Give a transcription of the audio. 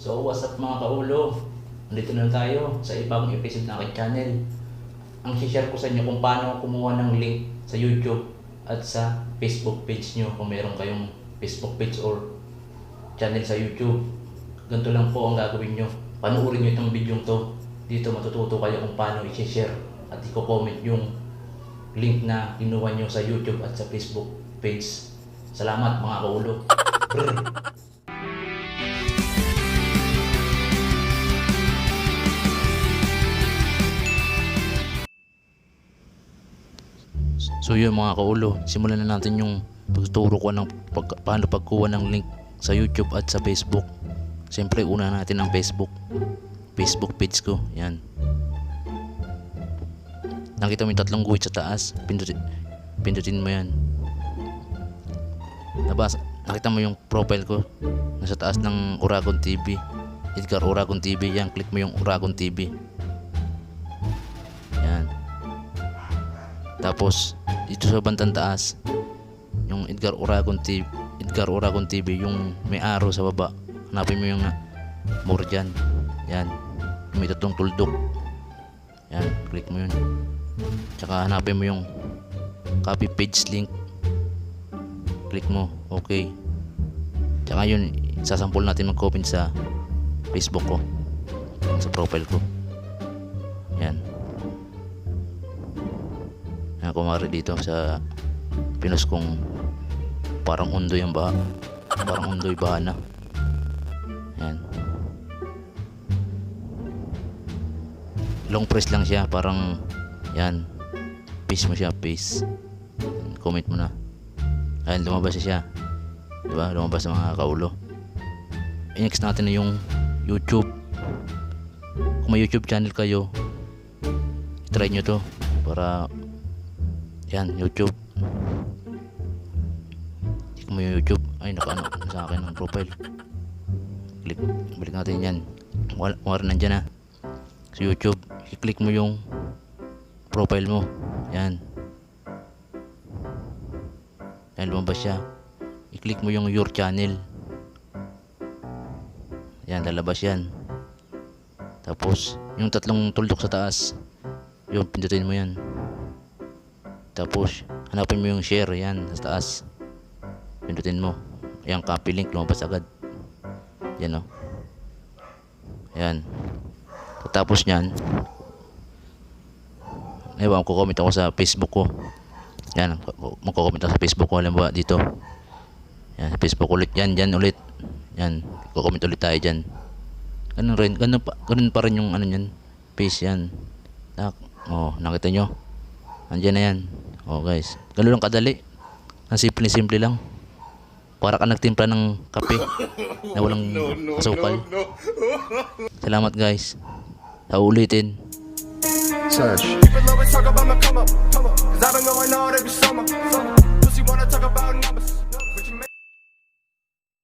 So what's up mga kaulo? Nandito na tayo sa ibang episode ng aking channel. Ang share ko sa inyo kung paano kumuha ng link sa YouTube at sa Facebook page nyo kung meron kayong Facebook page or channel sa YouTube. Ganito lang po ang gagawin nyo. Panoorin nyo itong video to. Dito matututo kayo kung paano i-share at i-comment yung link na kinuha nyo sa YouTube at sa Facebook page. Salamat mga kaulo. So yun mga kaulo, simulan na natin yung pagtuturo ko ng paano pagkuha ng link sa YouTube at sa Facebook. Siyempre una natin ang Facebook page ko, yan. Nakita mo yung tatlong guhit sa taas, pindutin mo yan. Nakita mo yung profile ko nasa taas ng Uragon TV, Edgar Uragon TV, yan, click mo yung Uragon TV. Yan. Tapos dito sa bandang taas yung Edgar Uragon TV, yung may arrow sa baba, hanapin mo yung more dyan. Yan, may tatlong tuldok, yan, click mo yun. Tsaka hanapin mo yung copy page link, click mo, okay. Tsaka yun, sasampol natin mag-comment sa Facebook ko, sa profile ko. Yan. Kumari dito sa pinos kong parang undoy ang baha, parang undoy baha na. Yan, long press lang siya, parang yan, paste mo siya, paste, comment mo na. Ayan, lumabas siya, diba? Lumabas sa mga kaulo. I-next natin na yung YouTube. Kung may YouTube channel kayo, try nyo to para yan, YouTube. Click mo yung YouTube. Ay, nakaano sa akin ang profile. Balik natin yan. Wala nandyan na sa YouTube. I-click mo yung profile mo. Yan. Yan, lumabas siya. I-click mo yung your channel. Yan, lalabas yan. Tapos yung tatlong tuldok sa taas, yung pindutin mo yan. Tapos hanapin mo yung share, yan sa taas, pindutin mo, yan, copy link, lumabas agad. Yan o. Yan. Tapos nyan, ewan, kukomment ako sa Facebook ko. Yan, magkukomment ako sa Facebook ko. Halimbawa dito, yan, Facebook ulit, yan, dyan ulit, yan, kukomment ulit tayo dyan. Ganun pa rin yung ano nyan, page yan. Oh, nakita nyo, andyan na yan. Oh guys, gano'n lang kadali. Ang simple lang. Para ka nagtimpla ng kape na walang asukal. Salamat guys. Sa ulitin. Search. Cause I've been going hard every summer. Pussy wanna talk about numbers.